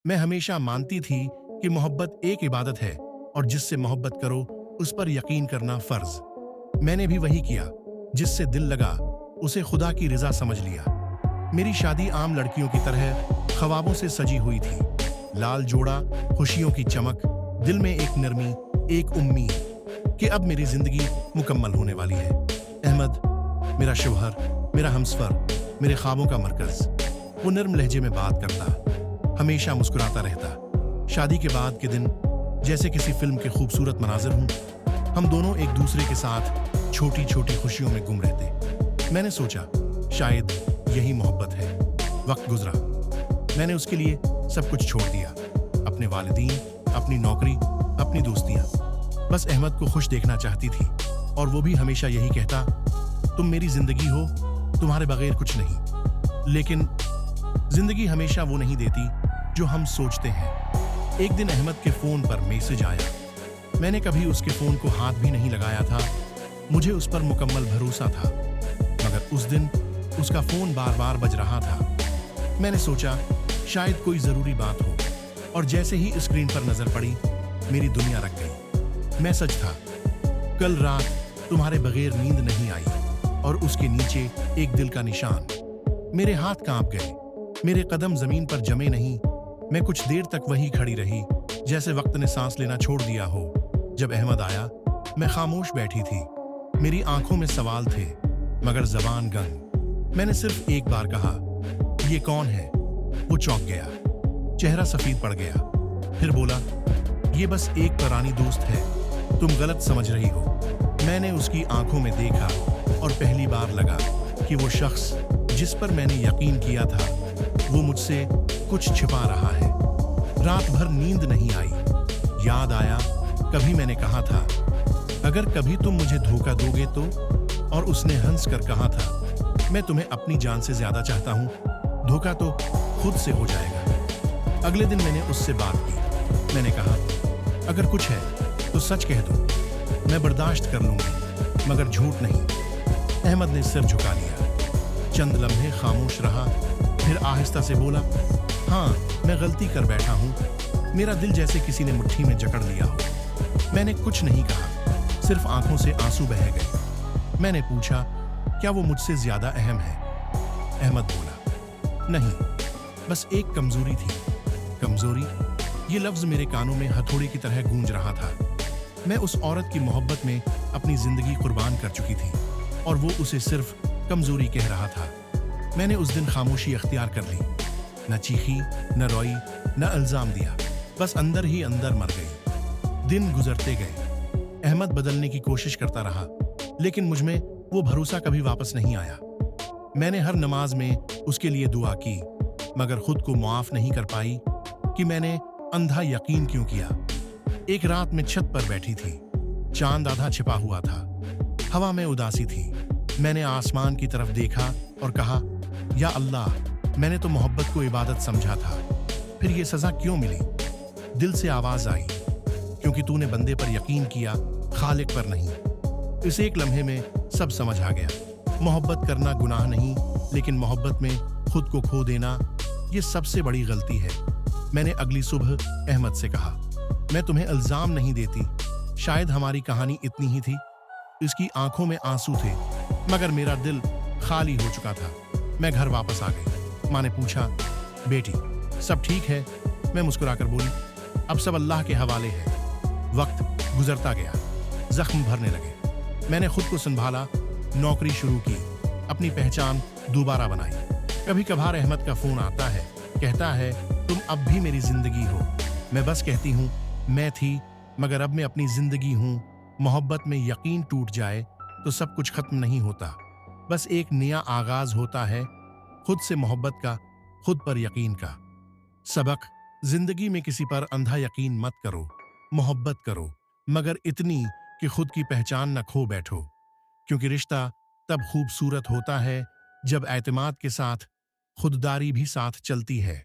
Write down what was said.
मैं हमेशा मानती थी कि मोहब्बत एक इबादत है और जिससे मोहब्बत करो उस पर यकीन करना फर्ज। मैंने भी वही किया। जिससे दिल लगा उसे खुदा की रिजा समझ लिया। मेरी शादी आम लड़कियों की तरह ख्वाबों से सजी हुई थी। लाल जोड़ा, खुशियों की चमक, दिल में एक नरमी, एक उम्मीद कि अब मेरी जिंदगी मुकम्मल होने वाली है। अहमद मेरा शौहर, मेरा हमसफर, मेरे ख्वाबों का मरकज। वो नर्म लहजे में बात करता, हमेशा मुस्कुराता रहता। शादी के बाद के दिन जैसे किसी फिल्म के खूबसूरत मनाजिर हों। हम दोनों एक दूसरे के साथ छोटी छोटी खुशियों में गुम रहते। मैंने सोचा शायद यही मोहब्बत है। वक्त गुजरा, मैंने उसके लिए सब कुछ छोड़ दिया। अपने वालिदीन, अपनी नौकरी, अपनी दोस्तियां। बस अहमद को खुश देखना चाहती थी और वो भी हमेशा यही कहता, तुम मेरी जिंदगी हो, तुम्हारे बगैर कुछ नहीं। लेकिन जिंदगी हमेशा वो नहीं देती जो हम सोचते हैं। एक दिन अहमद के फोन पर मैसेज आया। मैंने कभी उसके फोन को हाथ भी नहीं लगाया था। मुझे उस पर मुकम्मल भरोसा था, मगर उस दिन उसका फोन बार बार बज रहा था। मैंने सोचा शायद कोई जरूरी बात हो, और जैसे ही स्क्रीन पर नजर पड़ी मेरी दुनिया रख गई। मैसेज था, कल रात तुम्हारे बगैर नींद नहीं आई, और उसके नीचे एक दिल का निशान। मेरे हाथ कांप गए, मेरे कदम जमीन पर जमे नहीं। मैं कुछ देर तक वहीं खड़ी रही, जैसे वक्त ने सांस लेना छोड़ दिया हो। जब अहमद आया, मैं खामोश बैठी थी। मेरी आंखों में सवाल थे, मगर जबान गंग। मैंने सिर्फ एक बार कहा, ये कौन है? वो चौंक गया, चेहरा सफेद पड़ गया। फिर बोला, ये बस एक पुरानी दोस्त है, तुम गलत समझ रही हो। मैंने उसकी आंखों में देखा और पहली बार लगा कि वो शख्स जिस पर मैंने यकीन किया था वो मुझसे कुछ छिपा रहा है। रात भर नींद नहीं आई। याद आया कभी मैंने कहा था, अगर कभी तुम मुझे धोखा दोगे तो, और उसने हंस कर कहा था, मैं तुम्हें अपनी जान से ज्यादा चाहता हूं, धोखा तो खुद से हो जाएगा। अगले दिन मैंने उससे बात की। मैंने कहा, अगर कुछ है तो सच कह दो, मैं बर्दाश्त कर लूंगी, मगर झूठ नहीं। अहमद ने सिर झुका लिया, चंद लम्हे खामोश रहा, फिर आहिस्ता से बोला, हाँ मैं गलती कर बैठा हूँ। मेरा दिल जैसे किसी ने मुट्ठी में जकड़ लिया हो। मैंने कुछ नहीं कहा, सिर्फ आंखों से आंसू बह गए। मैंने पूछा, क्या वो मुझसे ज्यादा अहम है? अहमद बोला, नहीं, बस एक कमजोरी थी। कमजोरी? ये लफ्ज मेरे कानों में हथौड़े की तरह गूंज रहा था। मैं उस औरत की मोहब्बत में अपनी जिंदगी कुर्बान कर चुकी थी, और वो उसे सिर्फ कमजोरी कह रहा था। मैंने उस दिन खामोशी अख्तियार कर ली। न चीखी, न रोई, न इल्जाम दिया, बस अंदर ही अंदर मर गई। दिन गुजरते गए। अहमद बदलने की कोशिश करता रहा, लेकिन मुझमें वो भरोसा कभी वापस नहीं आया। मैंने हर नमाज में उसके लिए दुआ की, मगर खुद को मुआफ नहीं कर पाई कि मैंने अंधा यकीन क्यों किया। एक रात में छत पर बैठी थी, चांद आधा छिपा हुआ था, हवा में उदासी थी। मैंने आसमान की तरफ देखा और कहा, या अल्लाह, मैंने तो मोहब्बत को इबादत समझा था, फिर ये सजा क्यों मिली? दिल से आवाज आई, क्योंकि तूने बंदे पर यकीन किया, खालिक पर नहीं। इस एक लम्हे में सब समझ आ गया। मोहब्बत करना गुनाह नहीं, लेकिन मोहब्बत में खुद को खो देना, ये सबसे बड़ी गलती है। मैंने अगली सुबह अहमद से कहा, मैं तुम्हें इल्जाम नहीं देती, शायद हमारी कहानी इतनी ही थी। इसकी आंखों में आंसू थे, मगर मेरा दिल खाली हो चुका था। मैं घर वापस आ गई। माँ ने पूछा, बेटी सब ठीक है? मैं मुस्कुराकर बोली, अब सब अल्लाह के हवाले है। वक्त गुजरता गया, जख्म भरने लगे। मैंने खुद को संभाला, नौकरी शुरू की, अपनी पहचान दोबारा बनाई। कभी कभार अहमद का फोन आता है, कहता है, तुम अब भी मेरी जिंदगी हो। मैं बस कहती हूँ, मैं थी, मगर अब मैं अपनी जिंदगी हूँ। मोहब्बत में यकीन टूट जाए तो सब कुछ खत्म नहीं होता, बस एक नया आगाज होता है, खुद से मोहब्बत का, खुद पर यकीन का। सबक, जिंदगी में किसी पर अंधा यकीन मत करो। मोहब्बत करो, मगर इतनी कि खुद की पहचान न खो बैठो, क्योंकि रिश्ता तब खूबसूरत होता है जब एतमाद के साथ खुददारी भी साथ चलती है।